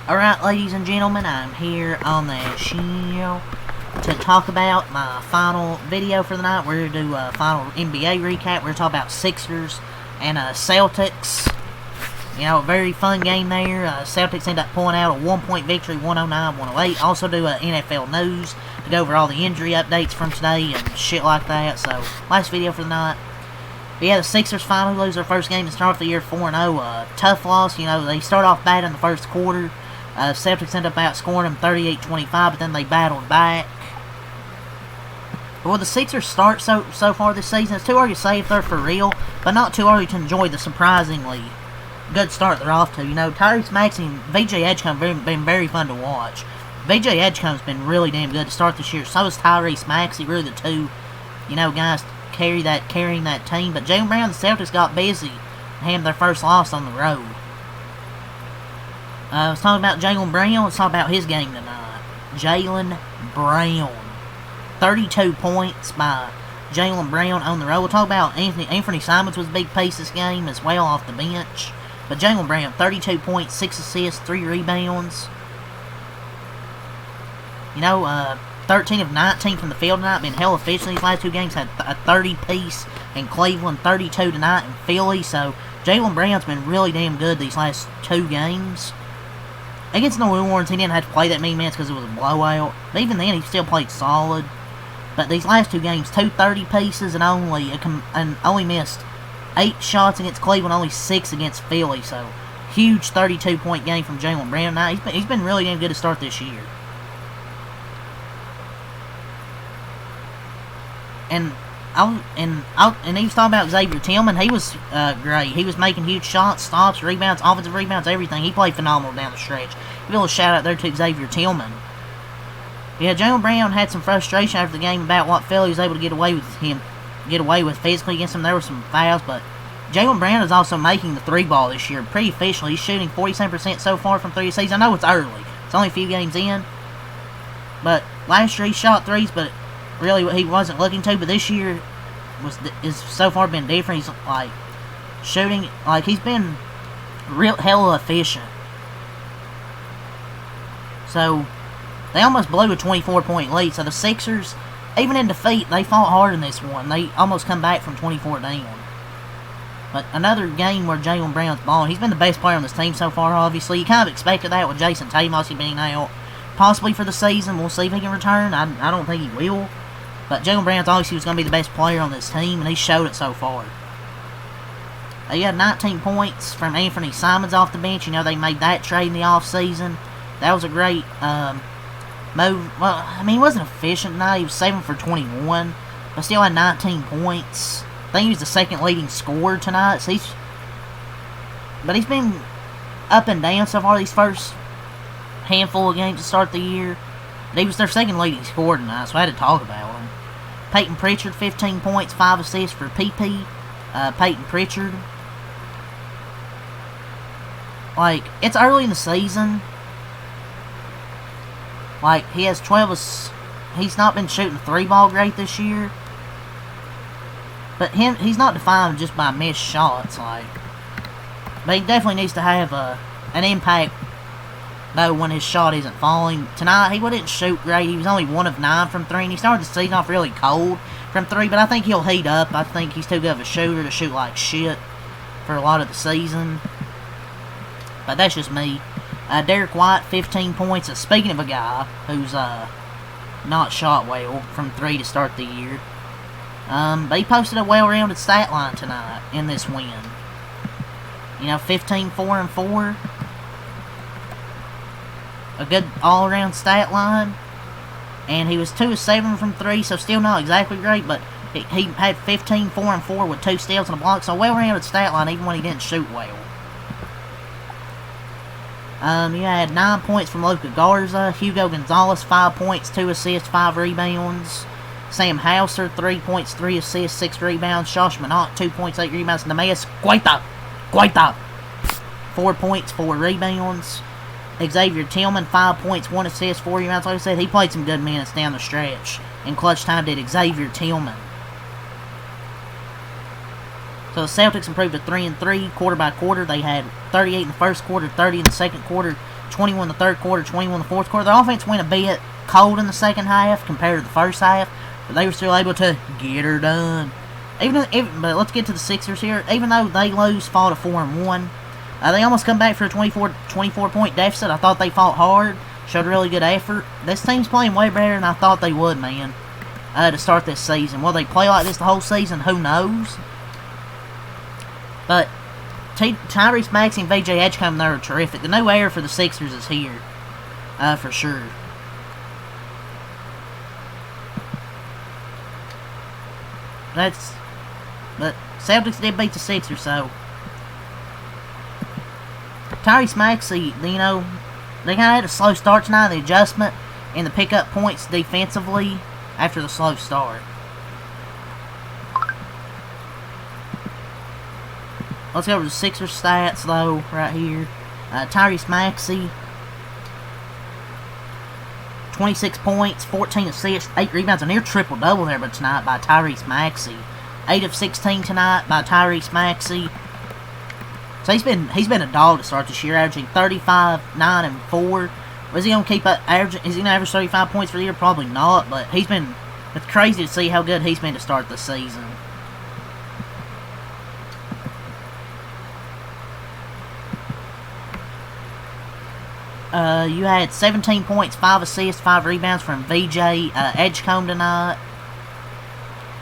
Alright, ladies and gentlemen, I'm here on the show to talk about my final video for the night. We're going to do a final NBA recap. We're going to talk about Sixers and Celtics. You know, a very fun game there. Celtics end up pulling out a 1-point victory, 109-108. Also do NFL news to go over all the injury updates from today and shit like that. So, last video for the night. But yeah, the Sixers finally lose their first game and start off the year 4-0. Tough loss. You know, they start off bad in the first quarter. Celtics ended up outscoring them 38-25, but then they battled back. Well, the Sixers start so far this season, it's too early to say if they're for real, but not too early to enjoy the surprisingly good start they're off to. You know, Tyrese Maxey and VJ Edgecombe have been very fun to watch. VJ Edgecombe's been really damn good to start this year. So is Tyrese Maxey, really the two, you know, guys carrying that team. But Jaylen Brown and the Celtics got busy and had their first loss on the road. Let's talk about Jaylen Brown. Let's talk about his game tonight. Jaylen Brown. 32 points by Jaylen Brown on the road. We'll talk about Anthony Simons was a big piece this game as well off the bench. But Jaylen Brown, 32 points, 6 assists, 3 rebounds. You know, 13 of 19 from the field tonight. Been hell efficient these last two games. Had a 30-piece in Cleveland, 32 tonight in Philly. So Jaylen Brown's been really damn good these last two games. Against New Orleans, he didn't have to play that many minutes because it was a blowout. But even then, he still played solid. But these last two games, 2 30-pieces and only missed 8 shots against Cleveland, only 6 against Philly. So, huge 32-point game from Jaylen Brown. Now, he's been really damn good to start this year. And he was talking about Xavier Tillman. He was great. He was making huge shots, stops, rebounds, offensive rebounds, everything. He played phenomenal down the stretch. Give a little shout out there to Xavier Tillman. Yeah, Jaylen Brown had some frustration after the game about what Philly was able to get away with physically against him. There were some fouls, but Jaylen Brown is also making the 3-ball this year pretty efficiently. He's shooting 47% so far from 3 season. I know it's early. It's only a few games in. But last year he shot 3s, but really he wasn't looking to. But this year is so far been different. He's like shooting, like he's been real hella efficient. So they almost blew a 24-point lead. So the Sixers, even in defeat, they fought hard in this one. They almost come back from 24 down. But another game where Jaylen Brown's balling. He's been the best player on this team so far, obviously. You kind of expected that with Jason Tatum also being out. Possibly for the season. We'll see if he can return. I don't think he will. But Jaylen Brown's obviously was going to be the best player on this team, and he showed it so far. He had 19 points from Anthony Simons off the bench. You know, they made that trade in the offseason. That was a great move. Well, I mean, he wasn't efficient tonight. He was 7 for 21, but still had 19 points. I think he was the second leading scorer tonight. So but he's been up and down so far these first handful of games to start the year. But he was their second leading scorer tonight, so I had to talk about him. Peyton Pritchard, 15 points, 5 assists for PP. Peyton Pritchard. Like, it's early in the season. Like, he has 12. He's not been shooting the 3-ball great this year. But he's not defined just by missed shots. Like, but he definitely needs to have an impact, though, when his shot isn't falling. Tonight, he didn't shoot great. He was only 1 of 9 from 3, and he started the season off really cold from 3, but I think he'll heat up. I think he's too good of a shooter to shoot like shit for a lot of the season. But that's just me. Derek White, 15 points. Speaking of a guy who's not shot well from 3 to start the year. But he posted a well-rounded stat line tonight in this win. You know, 15, 4, and 4. A good all-around stat line. And he was 2 of 7 from 3, so still not exactly great, but he had 15, 4, and 4 with 2 steals and a block, so a well-rounded stat line even when he didn't shoot well. You had 9 points from Luka Garza. Hugo Gonzalez, 5 points, 2 assists, 5 rebounds. Sam Hauser, 3 points, 3 assists, 6 rebounds. Josh Minott, 2 points, 8 rebounds. Neemias Queta, 4 points, 4 rebounds. Xavier Tillman, 5 points, 1 assist, 4 rebounds. Like I said, he played some good minutes down the stretch. In clutch time did Xavier Tillman. So the Celtics improved to 3-3 quarter by quarter. They had 38 in the first quarter, 30 in the second quarter, 21 in the third quarter, 21 in the fourth quarter. The offense went a bit cold in the second half compared to the first half, but they were still able to get her done. But let's get to the Sixers here. Even though they fall to 4-1, they almost come back for a 24-point deficit. I thought they fought hard, showed really good effort. This team's playing way better than I thought they would, man, to start this season. Will they play like this the whole season? Who knows? But Tyrese Maxey and VJ Edgecombe, they're terrific. The new era for the Sixers is here, for sure. But Celtics did beat the Sixers, so Tyrese Maxey, you know, they kind of had a slow start tonight. The adjustment and the pick up points defensively after the slow start. Let's go over the Sixers stats, though, right here. Tyrese Maxey, 26 points, 14 assists, 8 rebounds, a near triple-double there but tonight by Tyrese Maxey. 8 of 16 tonight by Tyrese Maxey. So he's been a dog to start this year, averaging 35, 9, and 4. Is he gonna keep up averaging? Is he gonna average 35 points for the year? Probably not. But it's crazy to see how good he's been to start the season. You had 17 points, 5 assists, 5 rebounds from VJ Edgecombe tonight.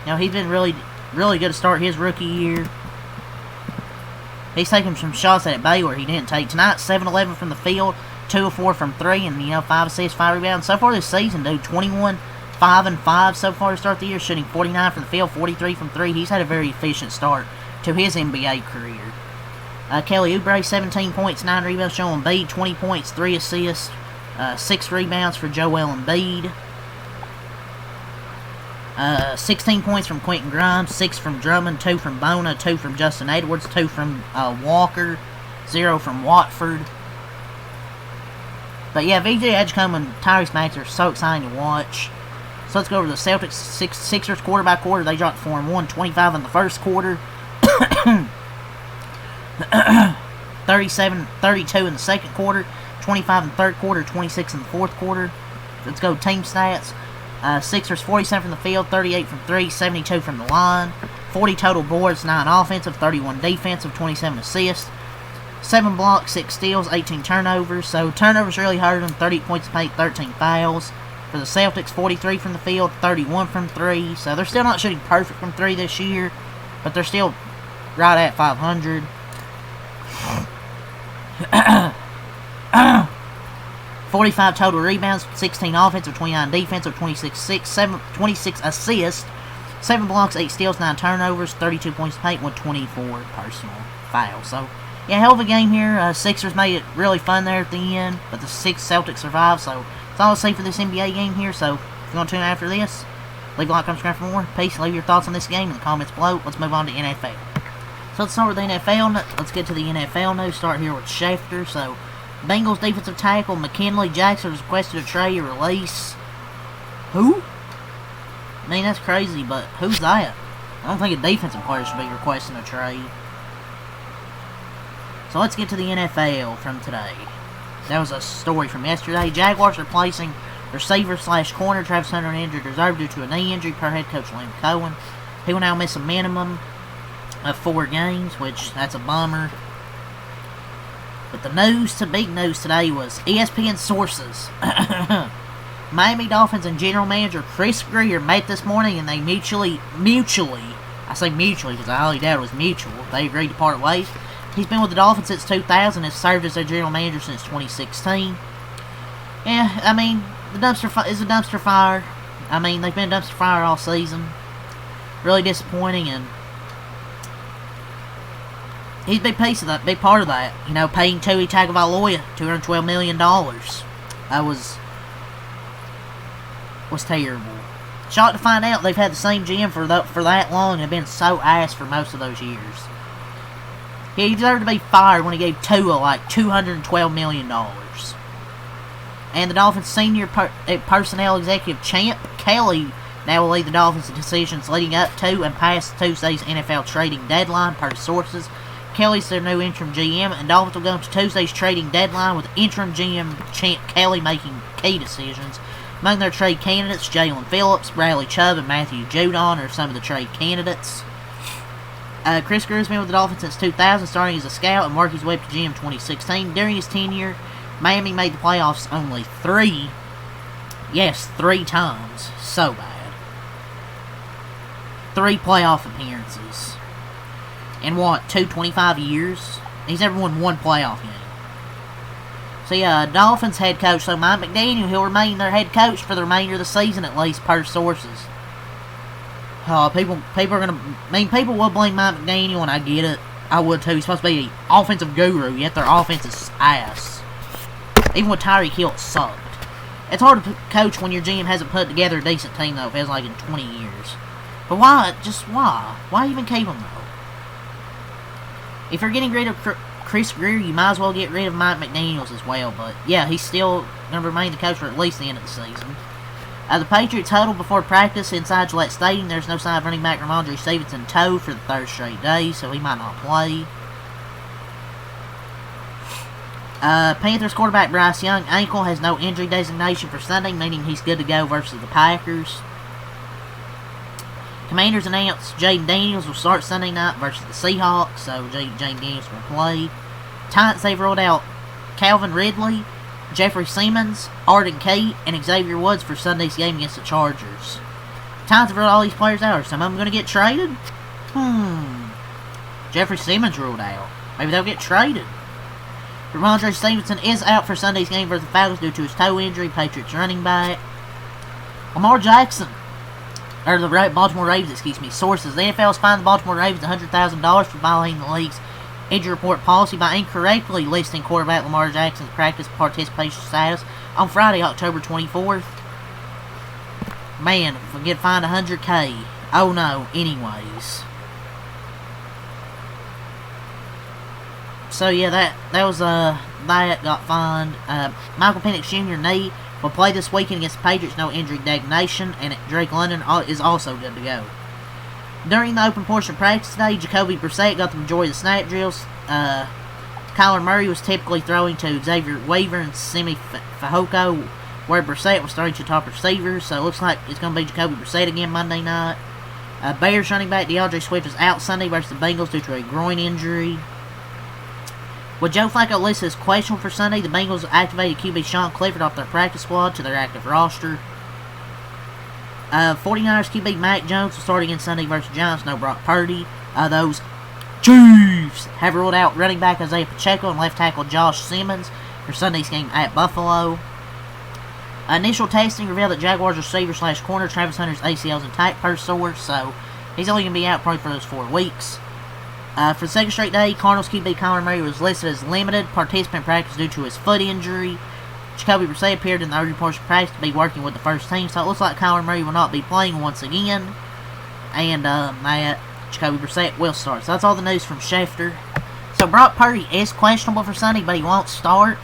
You know, he's been really good to start his rookie year. He's taken some shots at Baylor he didn't take tonight. 7-11 from the field, 2 of 4 from 3, and, you know, 5 assists, 5 rebounds. So far this season, dude, 21, 5, and 5 so far to start the year, shooting 49 from the field, 43 from 3. He's had a very efficient start to his NBA career. Kelly Oubre, 17 points, 9 rebounds. Joel Embiid, 20 points, 3 assists, 6 rebounds for Joel Embiid. 16 points from Quentin Grimes, 6 from Drummond, 2 from Bona, 2 from Justin Edwards, 2 from Walker, 0 from Watford. But yeah, VJ Edgecombe and Tyrese Maxey are so exciting to watch. So let's go over the Celtics. Sixers quarter by quarter. They dropped 4-1, 25 in the first quarter. 37, 32 in the second quarter, 25 in the third quarter, 26 in the fourth quarter. Let's go team stats. Sixers 47 from the field, 38 from 3, 72 from the line, 40 total boards, 9 offensive, 31 defensive, 27 assists, 7 blocks, 6 steals, 18 turnovers. So turnovers really hurt them. 30 points paid, 13 fouls. For the Celtics, 43 from the field, 31 from 3. So they're still not shooting perfect from 3 this year, but they're still right at 500. 45 total rebounds, 16 offensive, 29 defensive, 26 assists, 7 blocks, 8 steals, 9 turnovers, 32 points paid, 124 personal fouls. So, yeah, hell of a game here. Sixers made it really fun there at the end, but the Celtics survived. So, that's all I'll say for this NBA game here. So, if you want to tune in after this, leave a like, comment, subscribe for more. Peace. Leave your thoughts on this game in the comments below. Let's move on to NFL. So let's start with the NFL. Let's get to the NFL news. Start here with Schefter. So, Bengals defensive tackle McKinley Jackson has requested a trade or release. Who? I mean, that's crazy, but who's that? I don't think a defensive player should be requesting a trade. So let's get to the NFL from today. That was a story from yesterday. Jaguars are placing receiver/corner Travis Hunter on injured reserve due to a knee injury per head coach Liam Cohen. He will now miss a minimum of 4 games, which that's a bummer. But the big news today was ESPN sources. Miami Dolphins and general manager Chris Greer met this morning, and they mutually, I say mutually because I highly doubt it was mutual, they agreed to part ways. He's been with the Dolphins since 2000 and has served as their general manager since 2016. Yeah, I mean, the dumpster is a dumpster fire. I mean, they've been a dumpster fire all season. Really disappointing, and he's a big piece of that, big part of that. You know, paying Tua Tagovailoa $212 million. That was terrible. Shocked to find out they've had the same GM for that long and have been so ass for most of those years. He deserved to be fired when he gave Tua like $212 million. And the Dolphins' senior personnel executive Champ Kelly now will lead the Dolphins in decisions leading up to and past Tuesday's NFL trading deadline, per sources. Kelly's their new interim GM, and Dolphins will go into Tuesday's trading deadline with interim GM Champ Kelly making key decisions. Among their trade candidates, Jalen Phillips, Bradley Chubb, and Matthew Judon are some of the trade candidates. Chris Grier's been with the Dolphins since 2000, starting as a scout and worked his way up to GM in 2016. During his tenure, Miami made the playoffs only 3 times. So bad. 3 playoff appearances. In what, 25 years? He's never won 1 playoff game. So yeah, Dolphins head coach, so Mike McDaniel, he'll remain their head coach for the remainder of the season, at least per sources. People are gonna, people will blame Mike McDaniel, and I get it. I would too. He's supposed to be an offensive guru, yet their offense is ass. Even with Tyreek Hill, it sucked. It's hard to coach when your GM hasn't put together a decent team, though, it feels like in 20 years. But why? Just why? Why even keep him, though? If you're getting rid of Chris Grier, you might as well get rid of Mike McDaniels as well. But yeah, he's still going to remain the coach for at least the end of the season. The Patriots huddled before practice inside Gillette Stadium. There's no sign of running back Ramondre Stevenson toe for the 3rd straight day, so he might not play. Panthers quarterback Bryce Young ankle has no injury designation for Sunday, meaning he's good to go versus the Packers. Commanders announced Jaden Daniels will start Sunday night versus the Seahawks, so Jaden Daniels will play. Titans, they've rolled out Calvin Ridley, Jeffrey Simmons, Arden Kate, and Xavier Woods for Sunday's game against the Chargers. Titans have rolled all these players out. Are some of them going to get traded? Jeffrey Simmons ruled out. Maybe they'll get traded. Ramondre Stevenson is out for Sunday's game versus the Falcons due to his toe injury. Patriots running back Lamar Jackson, or the Baltimore Ravens, excuse me. Sources: the NFL has fined the Baltimore Ravens $100,000 for violating the league's injury report policy by incorrectly listing quarterback Lamar Jackson's practice participation status on Friday, October 24th. Man, if we get fined $100K. Oh no, anyways. So yeah, that got fined. Michael Penix Jr. knee will play this weekend against the Patriots, no injury designation, and Drake London is also good to go. During the open portion of practice today, Jacoby Brissett got the majority of the snap drills. Kyler Murray was typically throwing to Xavier Weaver and Simi Fehoko, where Brissett was throwing to top receivers. So it looks like it's going to be Jacoby Brissett again Monday night. Bears running back DeAndre Swift is out Sunday versus the Bengals due to a groin injury. With Joe Flacco listed as questionable for Sunday, the Bengals activated QB Sean Clifford off their practice squad to their active roster. 49ers QB Mac Jones will start again Sunday versus Giants. No Brock Purdy. Those Chiefs have ruled out running back Isaiah Pacheco and left tackle Josh Simmons for Sunday's game at Buffalo. Initial testing revealed that Jaguars receiver / corner Travis Hunter's ACL's intact per source, so he's only going to be out probably for those 4 weeks. For the 2nd straight day, Cardinals QB Kyler Murray was listed as limited participant practice due to his foot injury. Jacoby Brissett appeared in the early portion of practice to be working with the first team, so it looks like Kyler Murray will not be playing once again. And Jacoby Brissett will start. So that's all the news from Schefter. So Brock Purdy is questionable for Sunday, but he won't start.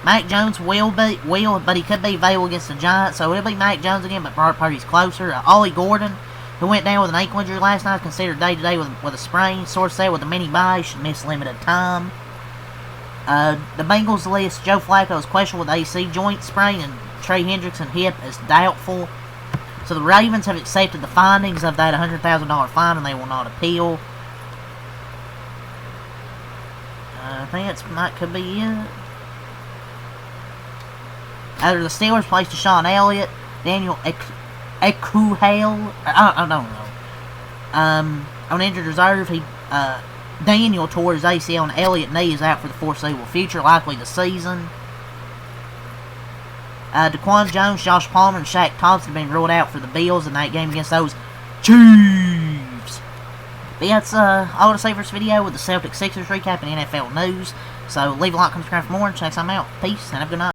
Mac Jones but he could be available against the Giants, so it'll be Mac Jones again, but Brock Purdy's closer. Ollie Gordon, who went down with an ankle injury last night, considered day-to-day with a sprain. Source said with a mini bye, should miss limited time. The Bengals list Joe Flacco is questionable with AC joint sprain, and Trey Hendrickson hip is doubtful. So the Ravens have accepted the findings of that $100,000 fine, and they will not appeal. I think could be it. Either the Steelers placed Deshaun Elliott, Daniel Ekuhale, I don't know. On injured reserve, Daniel tore his ACL and Elliott knee is out for the foreseeable future, likely the season. Daquan Jones, Josh Palmer, and Shaq Thompson have been ruled out for the Bills in that game against those Chiefs. But yeah, that's all to say for this video with the Celtics Sixers recap and NFL news. So leave a like, comment, subscribe for more, and check some out. Peace, and have a good night.